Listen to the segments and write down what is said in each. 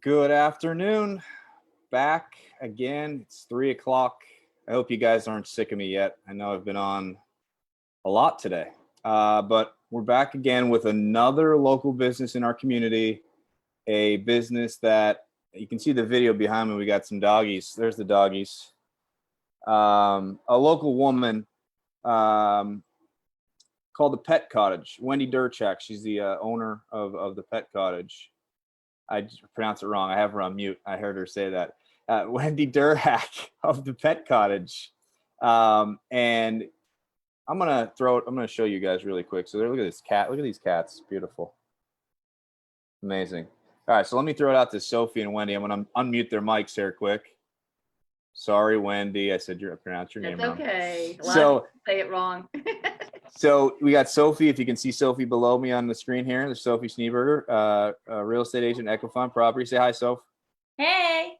Good afternoon. Back again. It's 3 o'clock. I hope you guys aren't sick of me yet. I know I've been on a lot today, but we're back again with another local business in our community. A business that you can see the video behind me. We got some doggies. There's the doggies. A local woman called the Pet Cottage. Wendy Derhak. She's the owner of the Pet Cottage. I just pronounced it wrong. I have her on mute. I heard her say that. Wendy Derhak of the Pet Cottage. And I'm gonna show you guys really quick. So look at this cat. Look at these cats. Beautiful. Amazing. All right, so let me throw it out to Sophie and Wendy. I'm gonna unmute their mics here quick. Sorry, Wendy. I said pronounced your name wrong. It's okay. So say it wrong. So we got Sophie. If you can see Sophie below me on the screen here, there's Sophie Schneeberger, a real estate agent, Equifund Property. Say hi, Soph. Hey.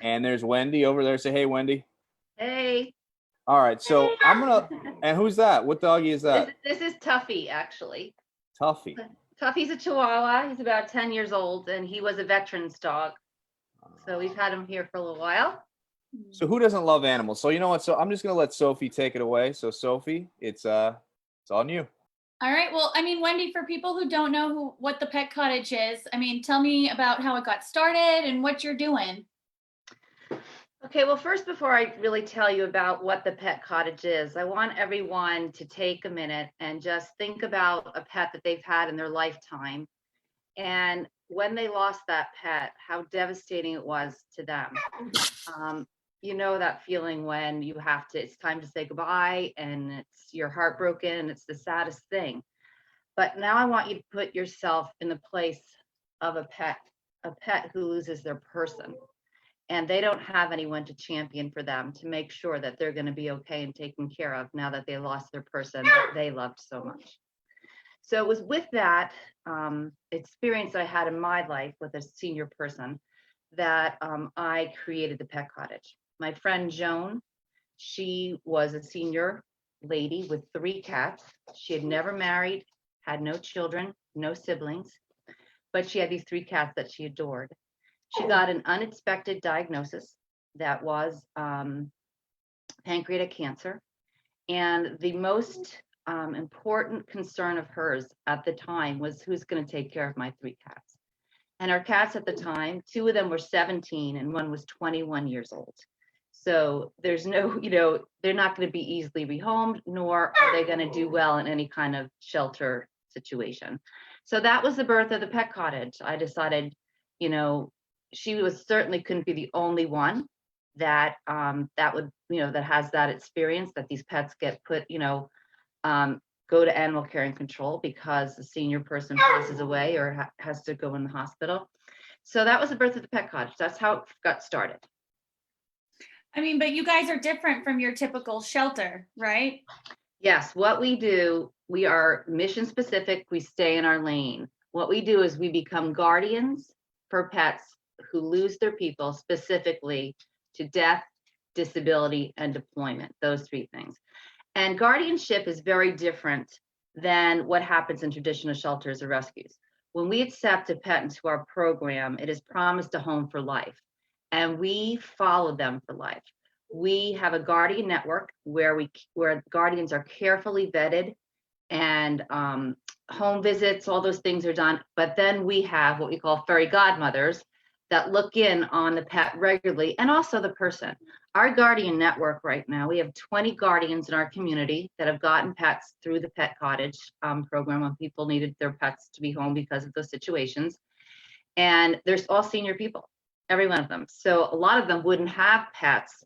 And there's Wendy over there. Say hey, Wendy. Hey. All right. So and who's that? What doggy is that? This is Tuffy, actually. Tuffy. Tuffy's a Chihuahua. He's about 10 years old, and he was a veteran's dog. So we've had him here for a little while. So who doesn't love animals? So you know what? So I'm just going to let Sophie take it away. So Sophie, it's on you. All right. Well, Wendy, for people who don't know what the Pet Cottage is, tell me about how it got started and what you're doing. Okay, well, first, before I really tell you about what the Pet Cottage is, I want everyone to take a minute and just think about a pet that they've had in their lifetime. And when they lost that pet, how devastating it was to them. You know that feeling when it's time to say goodbye and you're heartbroken and it's the saddest thing. But now I want you to put yourself in the place of a pet who loses their person. And they don't have anyone to champion for them to make sure that they're going to be okay and taken care of now that they lost their person that they loved so much. So it was with that experience that I had in my life with a senior person that I created the Pet Cottage. My friend Joan, she was a senior lady with 3 cats. She had never married, had no children, no siblings, but she had these 3 cats that she adored. She got an unexpected diagnosis that was pancreatic cancer. And the most important concern of hers at the time was who's going to take care of my 3 cats. And our cats at the time, 2 of them were 17 and 1 was 21 years old. So there's no, they're not going to be easily rehomed, nor are they going to do well in any kind of shelter situation. So that was the birth of the Pet Cottage. I decided, she certainly couldn't be the only one that that has that experience, that these pets get put, go to animal care and control because the senior person passes away or has to go in the hospital. So that was the birth of the Pet Cottage. That's how it got started. But you guys are different from your typical shelter, right? Yes, what we do, we are mission specific. We stay in our lane. What we do is we become guardians for pets who lose their people, specifically to death, disability, and deployment, those 3 things. And guardianship is very different than what happens in traditional shelters or rescues. When we accept a pet into our program, it is promised a home for life, and we follow them for life. We have a guardian network where guardians are carefully vetted and home visits, all those things are done. But then we have what we call fairy godmothers that look in on the pet regularly and also the person. Our guardian network right now, we have 20 guardians in our community that have gotten pets through the Pet Cottage program when people needed their pets to be home because of those situations. And there's all senior people, every one of them. So a lot of them wouldn't have pets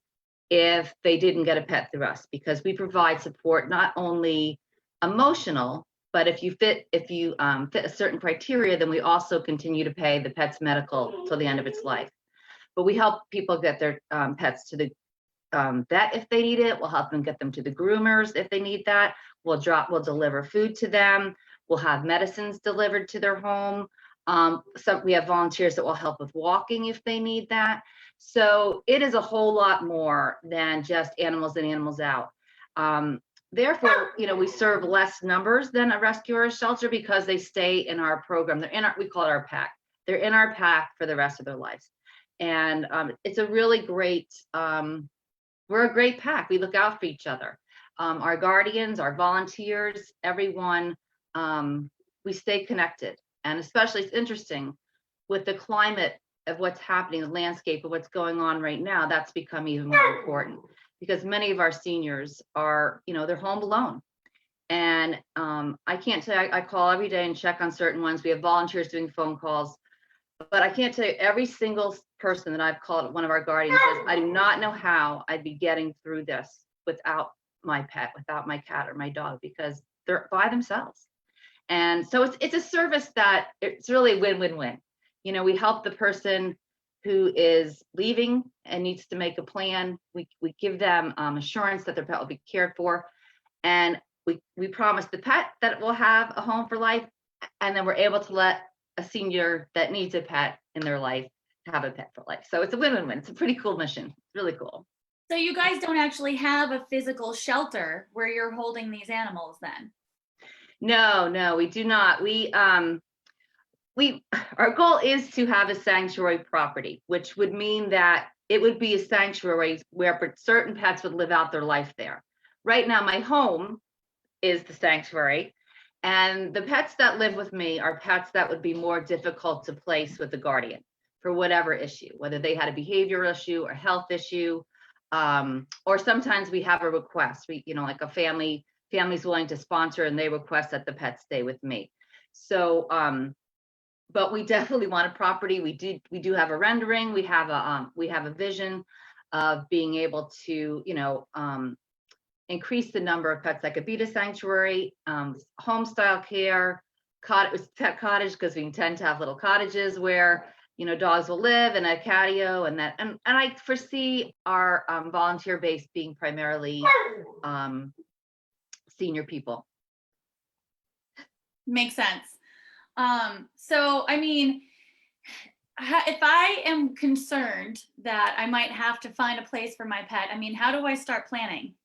if they didn't get a pet through us, because we provide support, not only emotional, but if you fit a certain criteria, then we also continue to pay the pet's medical till the end of its life. But we help people get their pets to the vet if they need it. We'll help them get them to the groomers if they need that. We'll deliver food to them. We'll have medicines delivered to their home. We have volunteers that will help with walking if they need that. So it is a whole lot more than just animals in, animals out. Therefore, we serve less numbers than a rescue or a shelter because they stay in our program. They're in we call it our pack. they're in our pack for the rest of their lives. And it's a really great, we're a great pack. We look out for each other. Our guardians, our volunteers, everyone, we stay connected. And especially, it's interesting with the climate of what's happening, the landscape of what's going on right now, that's become even more important because many of our seniors are, they're home alone. And I can't tell you, I call every day and check on certain ones. We have volunteers doing phone calls, but I can't tell you every single person that I've called, one of our guardians says, I do not know how I'd be getting through this without my pet, without my cat or my dog, because they're by themselves. And so it's a service that it's really win-win-win. We help the person who is leaving and needs to make a plan. We give them assurance that their pet will be cared for. And we promise the pet that it will have a home for life. And then we're able to let a senior that needs a pet in their life have a pet for life. So it's a win-win-win. It's a pretty cool mission. It's really cool. So you guys don't actually have a physical shelter where you're holding these animals then? No, we do not. Our goal is to have a sanctuary property, which would mean that it would be a sanctuary where certain pets would live out their life there. Right now, my home is the sanctuary, and the pets that live with me are pets that would be more difficult to place with the guardian for whatever issue, whether they had a behavioral issue or health issue, or sometimes we have a request. Like a family's willing to sponsor and they request that the pet stay with me. So, but we definitely want a property. We do have a rendering. We have a vision of being able to, increase the number of pets that could be to sanctuary, home style care, pet cottage, because we intend to have little cottages where, dogs will live, and a catio, and I foresee our volunteer base being primarily senior people. Makes sense. So, I mean, if I am concerned that I might have to find a place for my pet, I mean, how do I start planning?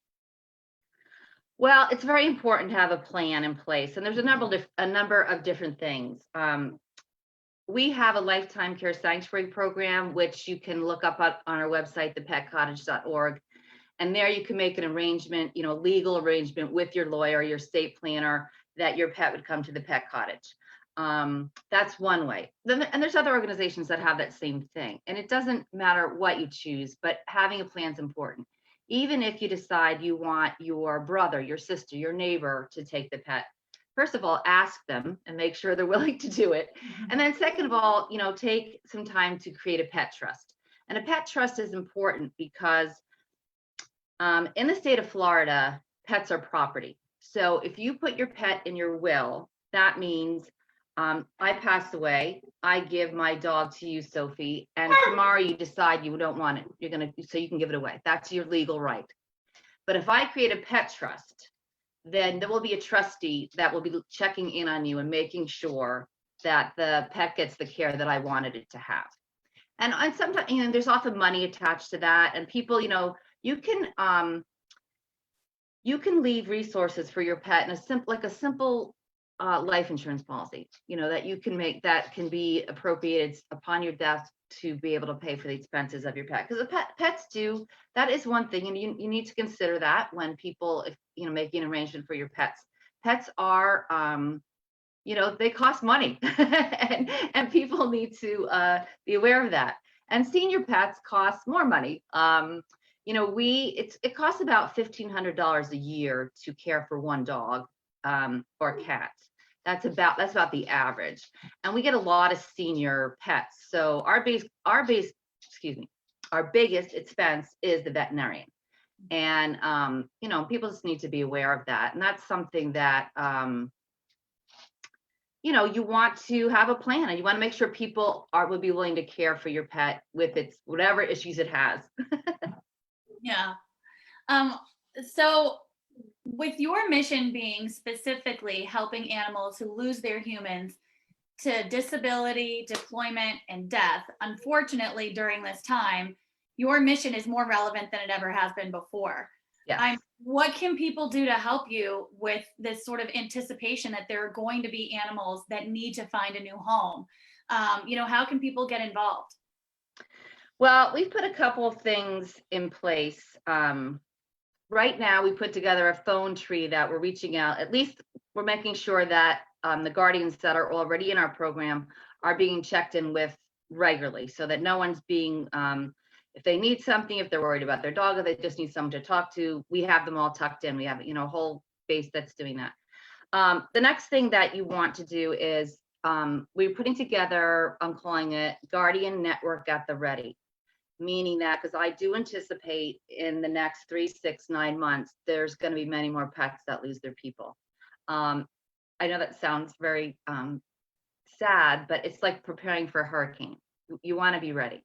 Well, it's very important to have a plan in place, and there's a number of different things. We have a lifetime care sanctuary program, which you can look up on our website, thepetcottage.org. And there you can make an arrangement, legal arrangement with your lawyer, your estate planner, that your pet would come to the pet cottage. That's one way. And there's other organizations that have that same thing. And it doesn't matter what you choose, but having a plan is important. Even if you decide you want your brother, your sister, your neighbor to take the pet, first of all, ask them and make sure they're willing to do it. And then second of all, take some time to create a pet trust. And a pet trust is important because in the state of Florida, pets are property. So if you put your pet in your will, that means I pass away, I give my dog to you, Sophie, and tomorrow you decide you don't want it. So you can give it away. That's your legal right. But if I create a pet trust, then there will be a trustee that will be checking in on you and making sure that the pet gets the care that I wanted it to have. And sometimes, there's often money attached to that, and people, you can leave resources for your pet in a simple life insurance policy, that you can make, that can be appropriated upon your death to be able to pay for the expenses of your pet. Because pets do, that is one thing, and you need to consider that when people, making an arrangement for your pets. Pets are, they cost money, and people need to be aware of that. And senior pets cost more money. It costs about $1,500 a year to care for one dog or cat. That's about the average. And we get a lot of senior pets. So our biggest expense is the veterinarian. And people just need to be aware of that. And that's something that you want to have a plan, and you want to make sure people would be willing to care for your pet with its whatever issues it has. Yeah. So with your mission being specifically helping animals who lose their humans to disability, deployment, and death, unfortunately, during this time, your mission is more relevant than it ever has been before. Yes. what can people do to help you with this sort of anticipation that there are going to be animals that need to find a new home? How can people get involved? Well, we've put a couple of things in place. Right now, we put together a phone tree that we're reaching out. At least we're making sure that the guardians that are already in our program are being checked in with regularly, so that no one's being, if they need something, if they're worried about their dog, or they just need someone to talk to, we have them all tucked in. We have, a whole base that's doing that. The next thing that you want to do is we're putting together, I'm calling it Guardian Network at the Ready. Meaning that, because I do anticipate in the next 3, 6, 9 months, there's going to be many more pets that lose their people. I know that sounds very sad, but it's like preparing for a hurricane. You want to be ready,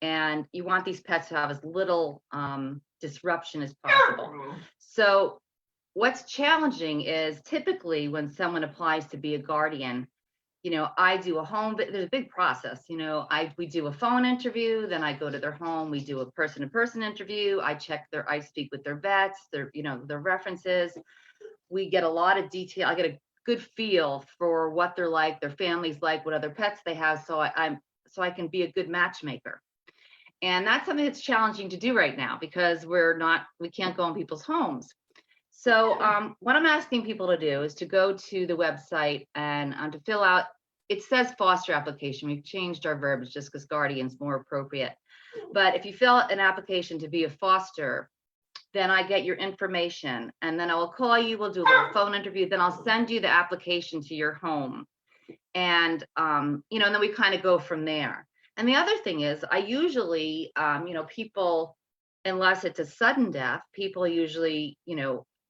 and you want these pets to have as little disruption as possible. So what's challenging is typically when someone applies to be a guardian, I do a home, but there's a big process. We do a phone interview, then I go to their home, we do a person-to-person interview, I speak with their vets, their references. We get a lot of detail. I get a good feel for what they're like, their families like, what other pets they have, so I can be a good matchmaker. And that's something that's challenging to do right now because we can't go in people's homes. So what I'm asking people to do is to go to the website and to fill out, it says foster application. We've changed our verbiage just because guardian's more appropriate. But if you fill out an application to be a foster, then I get your information and then I will call you, we'll do a little phone interview, then I'll send you the application to your home. And, and then we kind of go from there. And the other thing is I usually, people, unless it's a sudden death, people usually,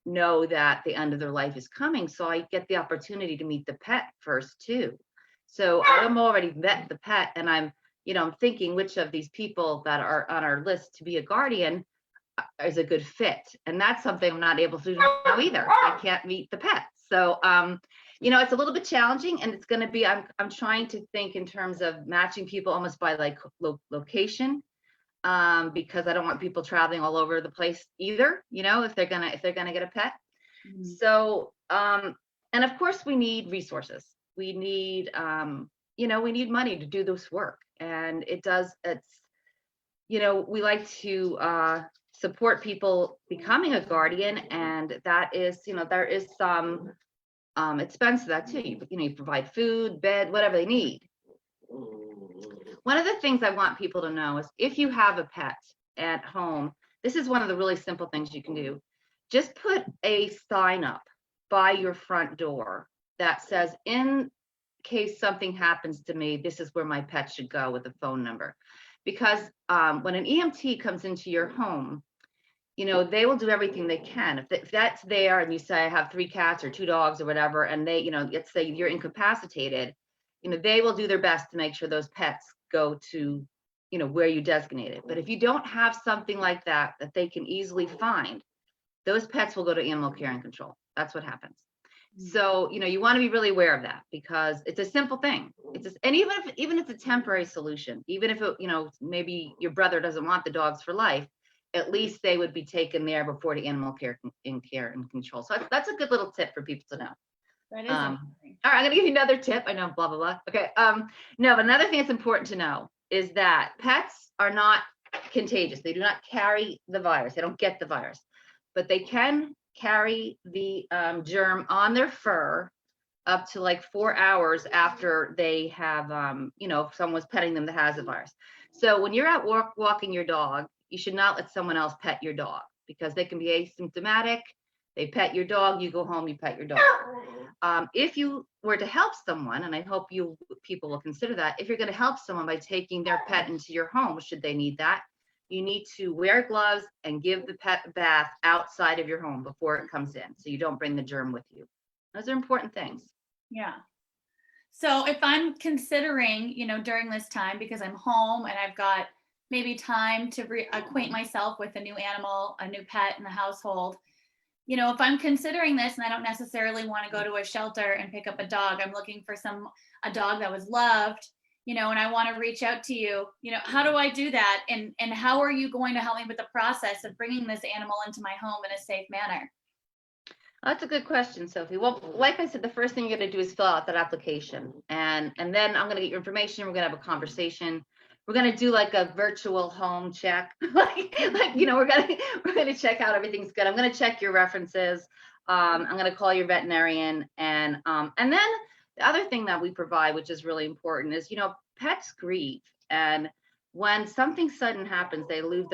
know that the end of their life is coming. So I get the opportunity to meet the pet first too. So I'm already vet the pet and I'm thinking which of these people that are on our list to be a guardian is a good fit. And that's something I'm not able to do now either. I can't meet the pet. So, it's a little bit challenging and it's going to be, I'm trying to think in terms of matching people almost by like location. Because I don't want people traveling all over the place either, if they're gonna get a pet. Mm-hmm. So, and of course we need resources. We need, we need money to do this work. And we like to support people becoming a guardian. And that is, there is some expense to that too. You provide food, bed, whatever they need. One of the things I want people to know is if you have a pet at home, this is one of the really simple things you can do. Just put a sign up by your front door that says, in case something happens to me, this is where my pet should go with a phone number. Because when an EMT comes into your home, they will do everything they can. If that's there and you say, I have 3 cats or 2 dogs or whatever, and they, let's say you're incapacitated, they will do their best to make sure those pets go to, where you designated. But if you don't have something like that they can easily find, those pets will go to animal care and control. That's what happens. Mm-hmm. So, you want to be really aware of that because it's a simple thing. And even if it's a temporary solution, even if it, maybe your brother doesn't want the dogs for life, at least they would be taken there before the animal care and control. So that's a good little tip for people to know. That is all right, I'm gonna give you another tip. I know, blah blah blah. Okay. No, but another thing that's important to know is that pets are not contagious. They do not carry the virus. They don't get the virus, but they can carry the germ on their fur up to like 4 hours after they have, if someone was petting them that has the virus. So when you're out walking your dog, you should not let someone else pet your dog because they can be asymptomatic. They pet your dog, you go home, you pet your dog. If you were to help someone, and I hope people will consider that, if you're going to help someone by taking their pet into your home, should they need that, you need to wear gloves and give the pet a bath outside of your home before it comes in, so you don't bring the germ with you. Those are important things. Yeah. So if I'm considering, during this time, because I'm home and I've got maybe time to acquaint myself with a new animal, a new pet in the household, if I'm considering this and I don't necessarily want to go to a shelter and pick up a dog, I'm looking for a dog that was loved you know, and I want to reach out to you, you know, how do I do that? And how are you going to help me with the process of bringing this animal into my home in a safe manner? That's a good question, Sophie. Well, like I said, the first thing you're going to do is fill out that application, and then I'm going to get your information. We're going to have a conversation. We're going to do like a virtual home check, like you know, we're going to check out everything's good. I'm going to check your references. I'm going to call your veterinarian, and then the other thing that we provide, which is really important, is, you know, pets grieve, and when something sudden happens, they lose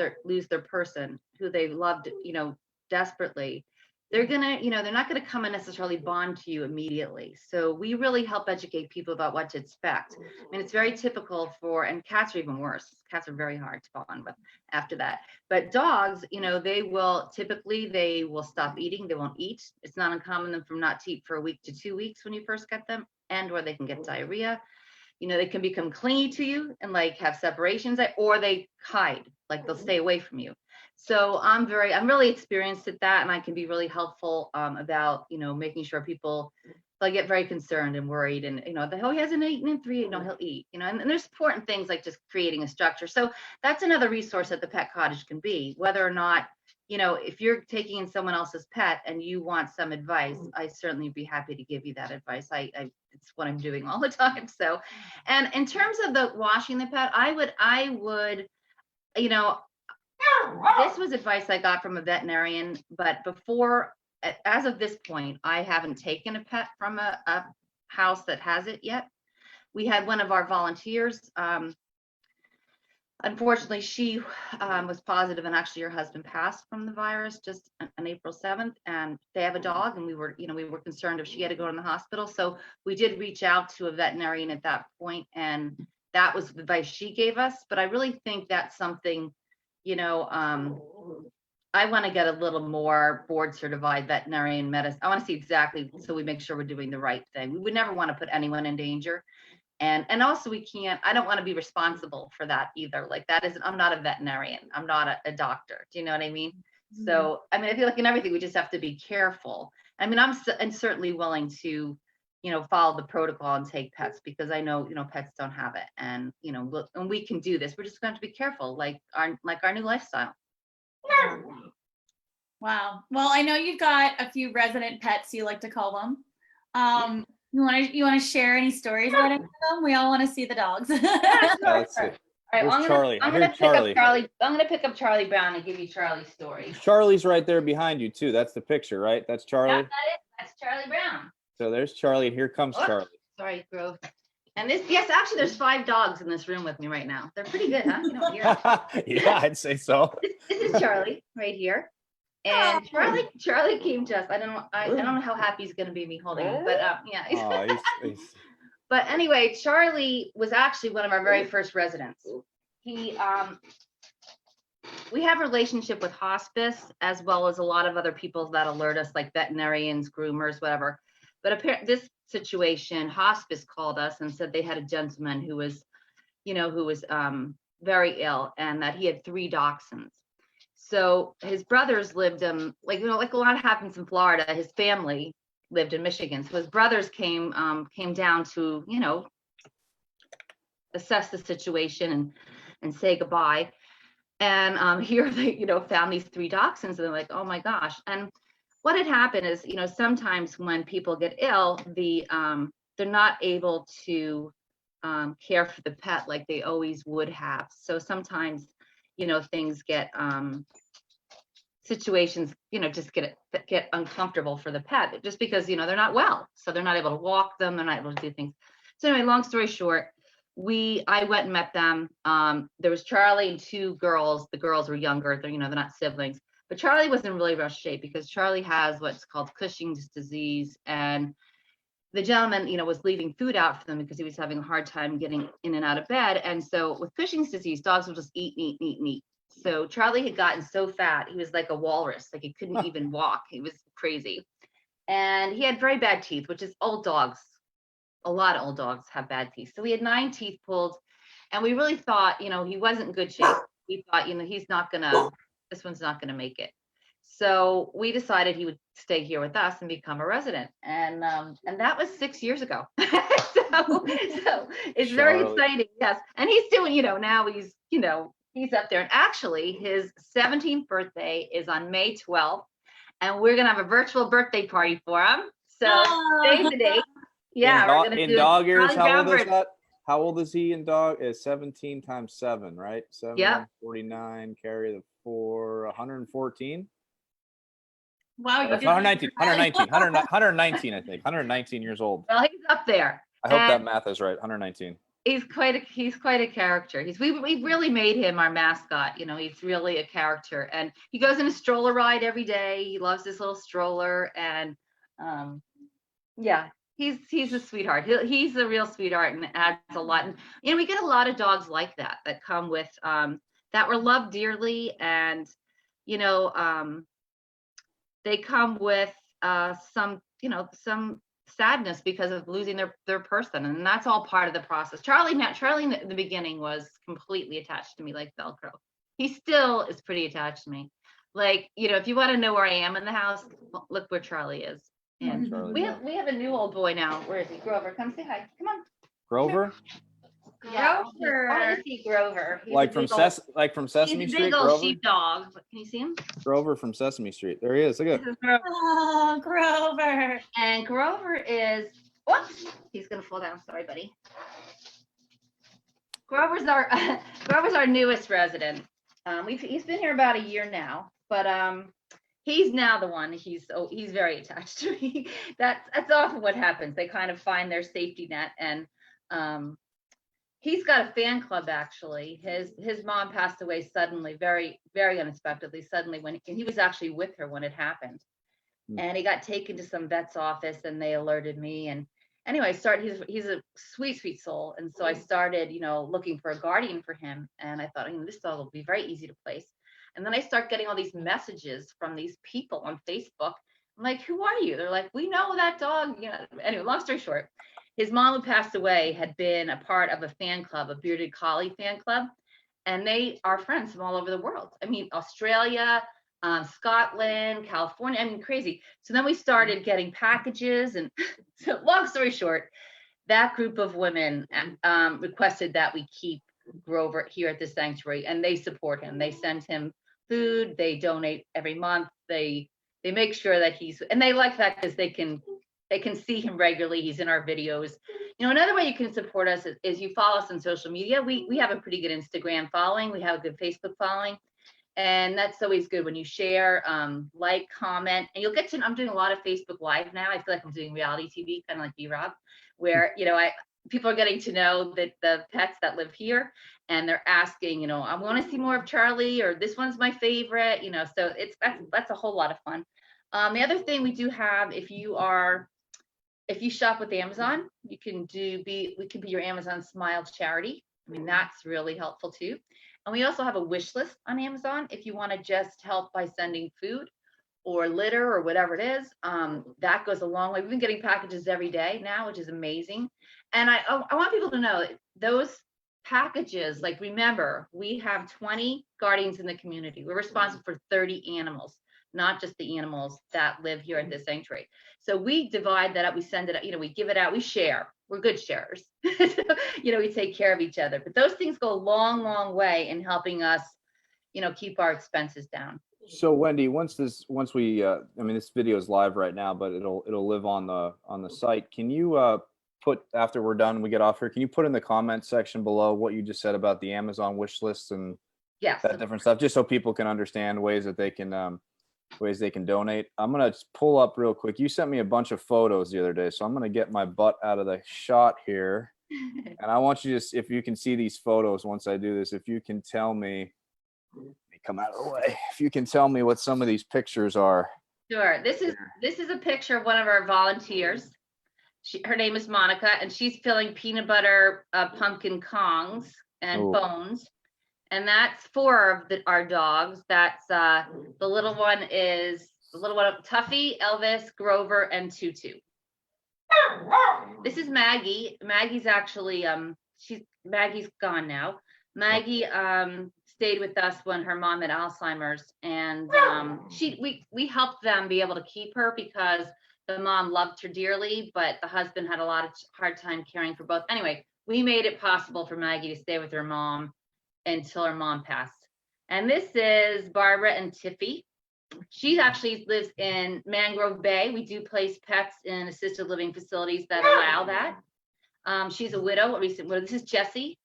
their person who they loved, you know, desperately. They're gonna, you know, they're not gonna come and necessarily bond to you immediately. So we really help educate people about what to expect. I mean, it's very typical for, and cats are even worse. Cats are very hard to bond with after that. But dogs, you know, they will stop eating. They won't eat. It's not uncommon for them not to eat for a week to 2 weeks when you first get them, and or they can get diarrhea. You know, they can become clingy to you and like have separations, or they hide, like they'll stay away from you. So I'm really experienced at that, and I can be really helpful about, you know, making sure people, they get very concerned and worried, and, you know, he hasn't eaten in 3 days. No, he'll eat, you know, and there's important things like just creating a structure. So that's another resource that the Pet Cottage can be, whether or not, you know, if you're taking in someone else's pet and you want some advice, I certainly be happy to give you that advice. It's what I'm doing all the time. So, and in terms of the washing the pet, I would, you know, this was advice I got from a veterinarian, but before, as of this point, I haven't taken a pet from a house that has it yet. We had one of our volunteers. Unfortunately, she was positive, and actually her husband passed from the virus just on April 7th, and they have a dog, and we were concerned if she had to go in the hospital. So we did reach out to a veterinarian at that point, and that was the advice she gave us. But I really think that's something, you know, I want to get a little more board certified veterinarian medicine. I want to see exactly, so we make sure we're doing the right thing. We would never want to put anyone in danger. And also I don't want to be responsible for that either. Like I'm not a veterinarian. I'm not a doctor. Do you know what I mean? Mm-hmm. So, I mean, I feel like in everything, we just have to be careful. I mean, I'm certainly willing to, you know, follow the protocol and take pets, because I know, you know, pets don't have it, and, you know, and we can do this. We're just going to have to be careful, like our new lifestyle. Wow. Well, I know you've got a few resident pets, you like to call them. Yeah. You want to share any stories about any of them? We all want to see the dogs. Let's see. All right, Where's Charlie? I'm gonna pick up Charlie Brown and give you Charlie's story. Charlie's right there behind you too. That's the picture, right? That's Charlie. That's Charlie Brown. So there's Charlie, and here comes Charlie. Sorry, Grove. And actually, there's 5 dogs in this room with me right now. They're pretty good, huh? You don't hear them. Yeah, I'd say so. This is Charlie right here. And Charlie came to us. I don't know how happy he's going to be me holding him, but yeah. He's... But anyway, Charlie was actually one of our very first residents. We have a relationship with hospice, as well as a lot of other people that alert us, like veterinarians, groomers, whatever. But this situation, hospice called us and said they had a gentleman who was very ill, and that he had 3 dachshunds. So his brothers lived like a lot happens in Florida. His family lived in Michigan. So his brothers came down to, you know, assess the situation and say goodbye. And here they, you know, found these 3 dachshunds, and they're like, oh my gosh. And what had happened is, you know, sometimes when people get ill, they're not able to care for the pet like they always would have. So sometimes, you know, things get situations, you know, just get uncomfortable for the pet, just because, you know, they're not well, so they're not able to walk them, they're not able to do things. So anyway, long story short, I went and met them. There was Charlie and 2 girls. The girls were younger, they're not siblings, but Charlie was in really rough shape because Charlie has what's called Cushing's disease, and the gentleman, you know, was leaving food out for them because he was having a hard time getting in and out of bed. And so with Cushing's disease, dogs will just eat. So Charlie had gotten so fat, he was like a walrus, like he couldn't even walk. He was crazy. And he had very bad teeth, which is old dogs. A lot of old dogs have bad teeth. So he had 9 teeth pulled, and we really thought, you know, he wasn't in good shape. We thought, you know, this one's not gonna make it. So we decided he would stay here with us and become a resident. And that was 6 years ago. So it's very Charlie. exciting. Yes. And he's doing, now he's up there. And actually his 17th birthday is on May 12th. And we're going to have a virtual birthday party for him. So save the date. Yeah. We're going to in do dog years, Charlie how Brown old is birthday. that? How old is he in dog? Is 17 times 7, right? 7, Yep. 49, carry the 4, 114? Wow, you That's did 119, 119, I think. 119 years old. Well, he's up there. I hope that And math is right. 119. he's quite a character. We really made him our mascot. He's really a character, and he goes in a stroller ride every day. He loves this little stroller, and yeah, he's a sweetheart. He's a real sweetheart and adds a lot. And we get a lot of dogs like that come with that were loved dearly, and they come with some sadness because of losing their person, and that's all part of the process. Charlie in the beginning was completely attached to me like Velcro. He still is pretty attached to me. Like, if you want to know where I am in the house, look where Charlie is. And Charlie, we have a new old boy now. Where is he? Grover, come say hi. Come on. Grover? Yeah, Grover. I want to see Grover. He's Like a from big old- Sesame He's a Street, big old Grover? sheepdog. Can you see him? Grover from Sesame Street. There he is. Look at This is Grover. Oh, Grover. And Grover is, whoops, he's gonna fall down. Sorry, buddy. Grover's our newest resident. He's been here about a year now, but he's now the one. He's very attached to me. That's often what happens. They kind of find their safety net, and he's got a fan club actually. His mom passed away suddenly, very, very unexpectedly, suddenly when he was actually with her when it happened. And he got taken to some vet's office and they alerted me. And anyway, he's a sweet, sweet soul. And so I started, looking for a guardian for him. And I thought, this dog will be very easy to place. And then I start getting all these messages from these people on Facebook. I'm like, who are you? They're like, we know that dog. Anyway, long story short, his mom who passed away had been a part of a fan club, a bearded collie fan club. And they are friends from all over the world. Australia, Scotland, California, crazy. So then we started getting packages. And so long story short, that group of women requested that we keep Grover here at the sanctuary, and they support him. They send him food. They donate every month. They make sure that and they like that because they can see him regularly. He's in our videos. Another way you can support us is you follow us on social media. We have a pretty good Instagram following. We have a good Facebook following. And that's always good when you share, like, comment, and you'll get to, I'm doing a lot of Facebook Live now. I feel like I'm doing reality TV, kind of like B-Rob, where, people are getting to know the pets that live here, and they're asking, I want to see more of Charlie, or this one's my favorite, so that's a whole lot of fun. The other thing we do have, if you shop with Amazon, we can be your Amazon Smile charity. That's really helpful too. And we also have a wish list on Amazon. If you want to just help by sending food or litter or whatever it is, that goes a long way. We've been getting packages every day now, which is amazing. And I want people to know those packages, like, remember, we have 20 guardians in the community. We're responsible for 30 animals, not just the animals that live here at the sanctuary. So we divide that up. We send it out, we give it out, we share. We're good sharers. We take care of each other. But those things go a long, long way in helping us, keep our expenses down. So Wendy, once this video is live right now, but it'll live on the site. Can you put, after we're done, we get off here, can you put in the comment section below what you just said about the Amazon wish list and yes, that different stuff, just so people can understand ways they can donate? I'm gonna just pull up real quick. You sent me a bunch of photos the other day, so I'm gonna get my butt out of the shot here, and I want you to, if you can see these photos once I do this, if you can tell me, let me come out of the way, if you can tell me what some of these pictures are. Sure. This is a picture of one of our volunteers. Her name is Monica, and she's filling peanut butter pumpkin kongs and bones. And that's 4 of our dogs. That's the little one, Tuffy, Elvis, Grover, and Tutu. This is Maggie. Maggie's actually Maggie's gone now. Maggie stayed with us when her mom had Alzheimer's, and we helped them be able to keep her because the mom loved her dearly, but the husband had a lot of hard time caring for both. Anyway, we made it possible for Maggie to stay with her mom until her mom passed. And this is Barbara and Tiffy. She actually lives in Mangrove Bay. We do place pets in assisted living facilities that allow that. She's a widow. This is Jesse.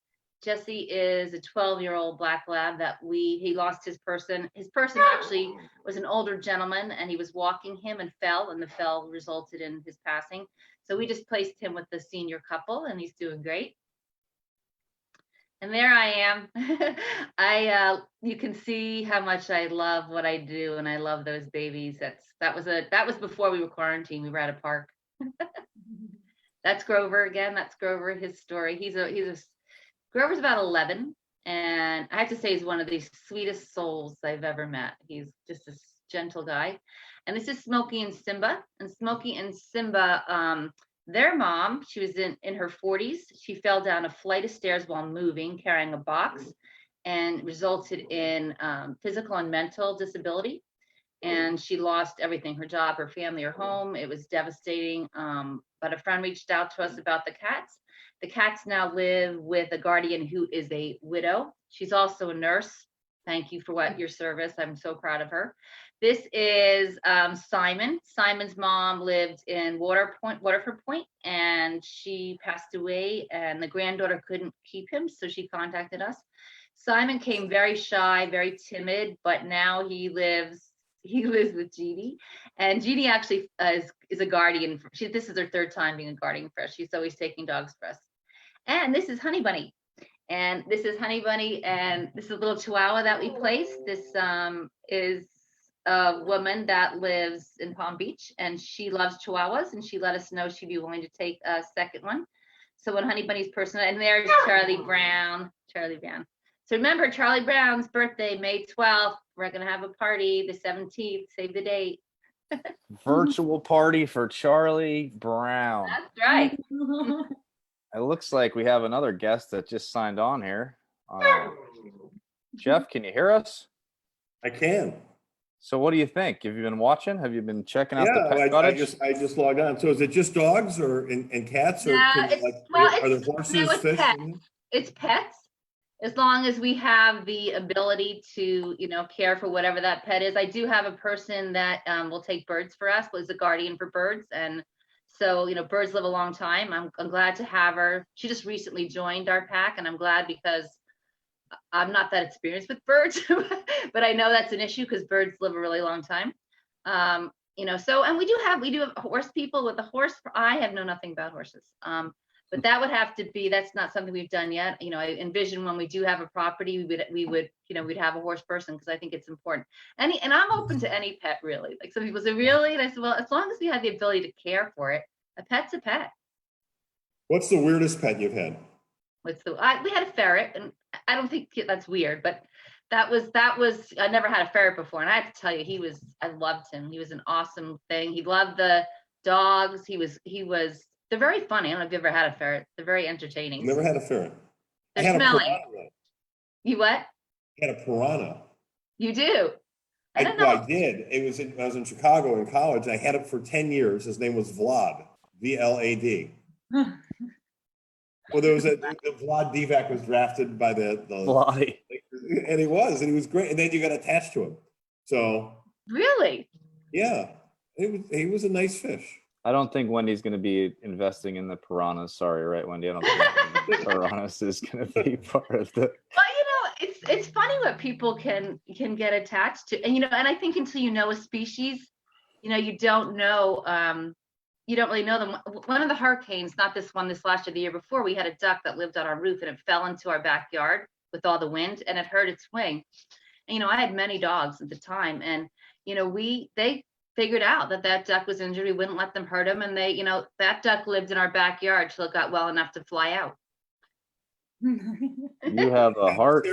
Jesse is a 12-year-old black lab that he lost his person. His person actually was an older gentleman, and he was walking him and fell, and the fall resulted in his passing. So we just placed him with the senior couple, and he's doing great. And there I am. You can see how much I love what I do, and I love those babies. That was before we were quarantined. We were at a park. That's Grover again. That's Grover. His story. Grover's about 11, and I have to say he's one of the sweetest souls I've ever met. He's just a gentle guy. And this is Smokey and Simba. And Smokey and Simba, their mom, she was in her 40s. She fell down a flight of stairs while moving, carrying a box, and resulted in physical and mental disability. And she lost everything, her job, her family, her home. It was devastating. But a friend reached out to us about the cats. The cats now live with a guardian who is a widow. She's also a nurse. Thank you for your service. I'm so proud of her. This is Simon. Simon's mom lived in Waterford Point, and she passed away, and the granddaughter couldn't keep him, so she contacted us. Simon came very shy, very timid, but now he lives with Jeannie, and Jeannie actually is a guardian. This is her third time being a guardian for us. She's always taking dogs for us. And this is Honey Bunny. And this is Honey Bunny, and this is a little Chihuahua that we placed. This is a woman that lives in Palm Beach, and she loves Chihuahuas, and she let us know she'd be willing to take a second one. So when Honey Bunny's personal, and there's Charlie Brown. So remember, Charlie Brown's birthday, May 12th. We're going to have a party the 17th. Save the date. Virtual party for Charlie Brown. That's right. It looks like we have another guest that just signed on here. Jeff, can you hear us? I can. So what do you think? Have you been watching? Have you been checking out the Pet Cottage? I just logged on. So is it just dogs and cats? Or are there horses, fish? It's pets. As long as we have the ability to, care for whatever that pet is. I do have a person that will take birds for us, was a guardian for birds. And so, birds live a long time. I'm glad to have her. She just recently joined our pack, and I'm glad because I'm not that experienced with birds, but I know that's an issue because birds live a really long time. And we do have horse people with a horse. I have know nothing about horses. But that would have to be, that's not something we've done yet. I envision when we do have a property, we'd have a horse person because I think it's important. And I'm open to any pet really. Like some people say, really? And I said, well, as long as we have the ability to care for it, a pet's a pet. What's the weirdest pet you've had? We had a ferret, and I don't think that's weird, but that was, I never had a ferret before. And I have to tell you, I loved him. He was an awesome thing. He loved the dogs. They're very funny. I don't know if you've ever had a ferret. They're very entertaining. Never had a ferret. They're smelly. You what? I had a piranha. You do? I don't know. I did. I was in Chicago in college. I had it for 10 years. His name was Vlad. VLAD. Well, there was the Vlad Divac was drafted by the Vladi. And he was great. And then you got attached to him. So really? Yeah. He was a nice fish. I don't think Wendy's going to be investing in the piranhas. Sorry, right, Wendy? I don't think the piranhas is going to be part of the. Well, it's funny what people can get attached to, and and I think until you know a species, you don't know. You don't really know them. One of the hurricanes, not this one, this last year, the year before, we had a duck that lived on our roof, and it fell into our backyard with all the wind, and it hurt its wing. And, I had many dogs at the time, and they figured out that duck was injured. We wouldn't let them hurt him. And that duck lived in our backyard till it got well enough to fly out. You have a heart.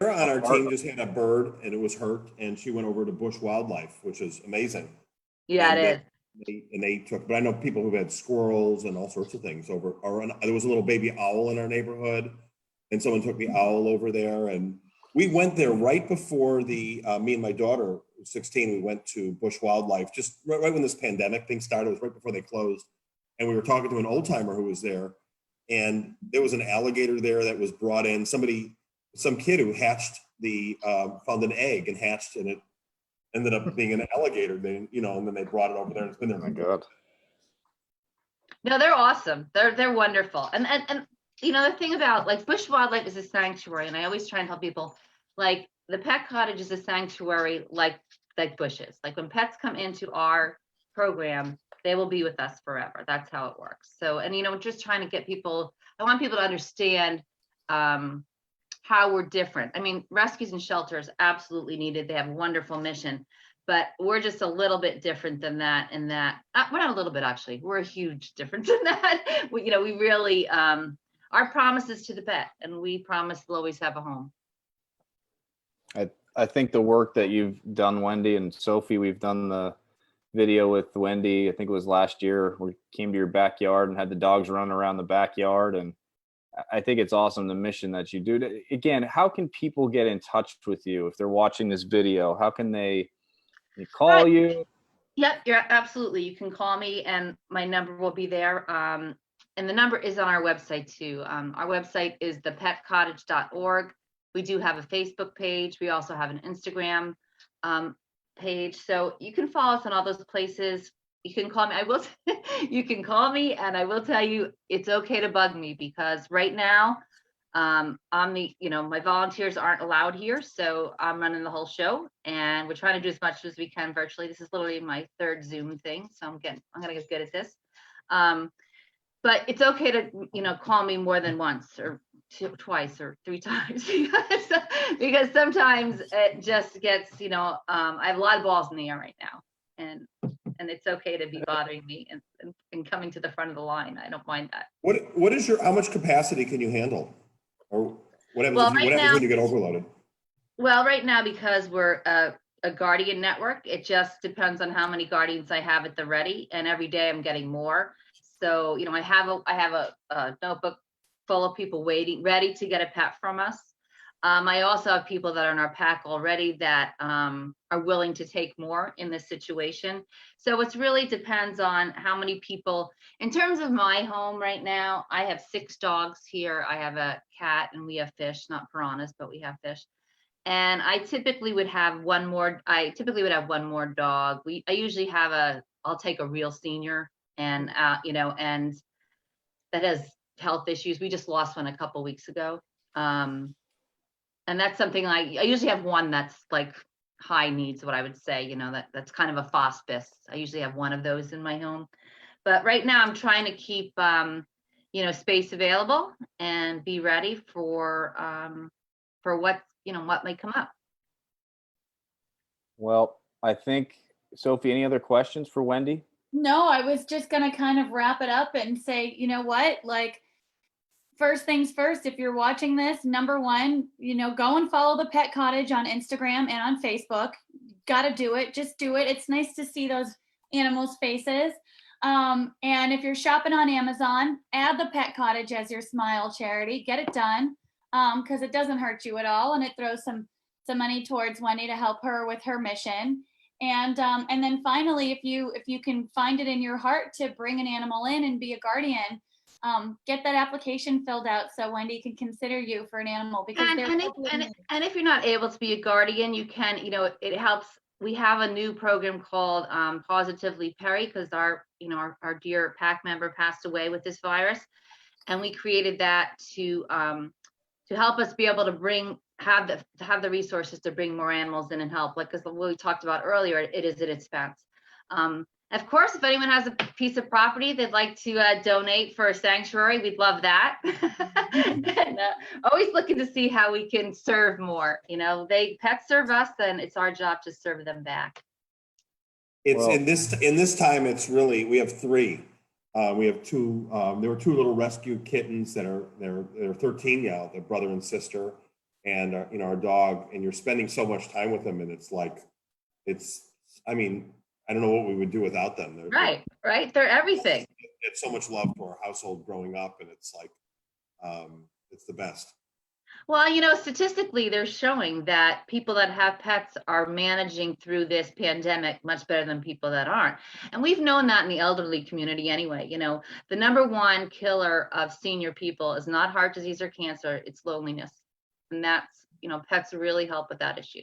Sarah on our team just had a bird and it was hurt, and she went over to Bush Wildlife, which is amazing. Yeah, it is. They took, but I know people who've had squirrels and all sorts of things over. Or there was a little baby owl in our neighborhood, and someone took the owl over there, and We went there right before me and my daughter, 16, we went to Bush Wildlife, just right when this pandemic thing started. It was right before they closed. And we were talking to an old timer who was there, and there was an alligator there that was brought in. Some kid who hatched found an egg and hatched, and it ended up being an alligator. Then, and then they brought it over there, and it's been there. Oh my God. No, they're awesome. They're wonderful. And the thing about like Bush Wildlife is a sanctuary, and I always try and tell people, like, the Pet Cottage is a sanctuary like bushes. Like, when pets come into our program, they will be with us forever. That's how it works. So, and just trying to get people, I want people to understand how we're different. I mean, rescues and shelters absolutely needed. They have a wonderful mission, but we're just a little bit different than that. In that, we're not a little bit, actually. We're a huge difference in that. We really, our promise is to the pet, and we promise they'll always have a home. I think the work that you've done, Wendy and Sophie, we've done the video with Wendy, I think it was last year. We came to your backyard and had the dogs run around the backyard. And I think it's awesome, the mission that you do. Again, how can people get in touch with you if they're watching this video? How can they call you? Yep, you're absolutely. You can call me, and my number will be there. And the number is on our website too. Our website is thepetcottage.org. We do have a Facebook page. We also have an Instagram page. So you can follow us on all those places. You can call me. You can call me, and I will tell you, it's okay to bug me, because right now, my volunteers aren't allowed here. So I'm running the whole show, and we're trying to do as much as we can virtually. This is literally my third Zoom thing. So I'm going to get good at this. But it's okay to, call me more than once or twice or three times, because sometimes it just gets, I have a lot of balls in the air right now, and it's okay to be bothering me and coming to the front of the line. I don't mind that. How much capacity can you handle? Or what happens, Well, what happens when you get overloaded? Well, right now, because we're a guardian network, it just depends on how many guardians I have at the ready, and every day I'm getting more. So, I have a notebook full of people ready to get a pet from us. I also have people that are in our pack already that are willing to take more in this situation. So it really depends on how many people. In terms of my home right now, I have 6 dogs here. I have a cat, and we have fish, not piranhas, but we have fish. And I typically would have one more. Dog. I usually I'll take a real senior, and and that has health issues. We just lost one a couple weeks ago. And that's something I usually have one that's like high needs, what I would say, that's kind of a hospice. I usually have one of those in my home. But right now I'm trying to keep, space available and be ready for what might come up. Well, I think, Sophie, any other questions for Wendy? No, I was just going to kind of wrap it up and say, you know what, like, first things first, if you're watching this, number one, go and follow the Pet Cottage on Instagram and on Facebook. Got to do it. Just do it. It's nice to see those animals' faces. And if you're shopping on Amazon, add the Pet Cottage as your smile charity. Get it done, because it doesn't hurt you at all, and it throws some money towards Wendy to help her with her mission. And then finally, if you can find it in your heart to bring an animal in and be a guardian, get that application filled out so Wendy can consider you for an animal. Because and if you're not able to be a guardian, you can, it helps. We have a new program called Positively Perry, because our dear pack member passed away with this virus, and we created that to help us be able to have the resources to bring more animals in and help. Like, because what we talked about earlier, it is at expense. Of course, if anyone has a piece of property they'd like to donate for a sanctuary, we'd love that. And always looking to see how we can serve more. Pets serve us, and it's our job to serve them back. In this time, it's really, we have 3. We have 2. There were 2 little rescue kittens they're 13 now. They're brother and sister, and our dog. And you're spending so much time with them, and it's like, I don't know what we would do without them. Right. They're everything. It's so much love for our household growing up, and it's like, it's the best. Well, you know, statistically, they're showing that people that have pets are managing through this pandemic much better than people that aren't. And we've known that in the elderly community anyway. You know, the number one killer of senior people is not heart disease or cancer, it's loneliness. And that's, you know, pets really help with that issue.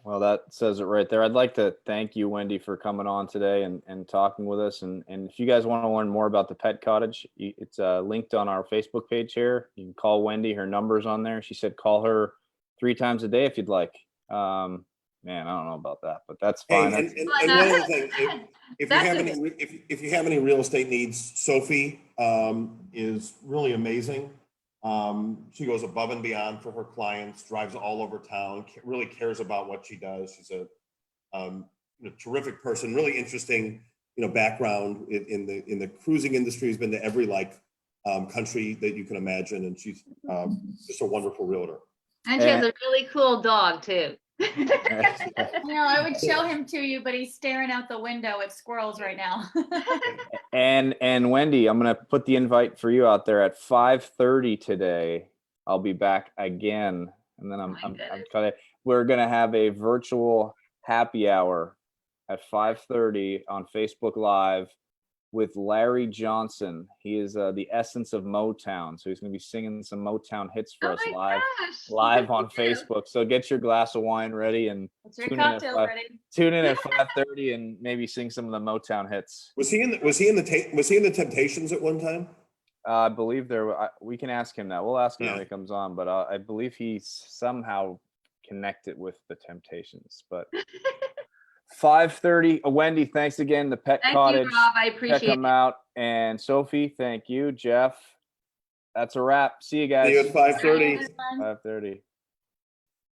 Well, that says it right there. I'd like to thank you, Wendy, for coming on today and talking with us. And if you guys want to learn more about the Pet Cottage, it's linked on our Facebook page here. You can call Wendy. Her number's on there. She said call her 3 times a day if you'd like. Man, I don't know about that, but that's fine. And one other thing, if you have any real estate needs, Sophie is really amazing. She goes above and beyond for her clients, drives all over town, really cares about what she does. She's a terrific person, really interesting, background in the cruising industry. Has been to every country that you can imagine, and she's just a wonderful realtor. And she has a really cool dog too. I would show him to you, but he's staring out the window at squirrels right now. and Wendy, I'm gonna put the invite for you out there at 5:30 today. I'll be back again, and then we're gonna have a virtual happy hour at 5:30 on Facebook Live with Larry Johnson. He is the essence of Motown, so he's going to be singing some Motown hits for us live on Facebook. So get your glass of wine ready and tune in at 5:30 and maybe sing some of the Motown hits. Was he in the Temptations at one time? I believe we can ask him that. We'll ask him when he comes on, but I believe he's somehow connected with the Temptations. But 5:30. Wendy, thanks again. The Pet Cottage. Thank you, Rob. I appreciate it. Check them out. And Sophie, thank you. Jeff, that's a wrap. See you guys. See you at 5:30. 5:30.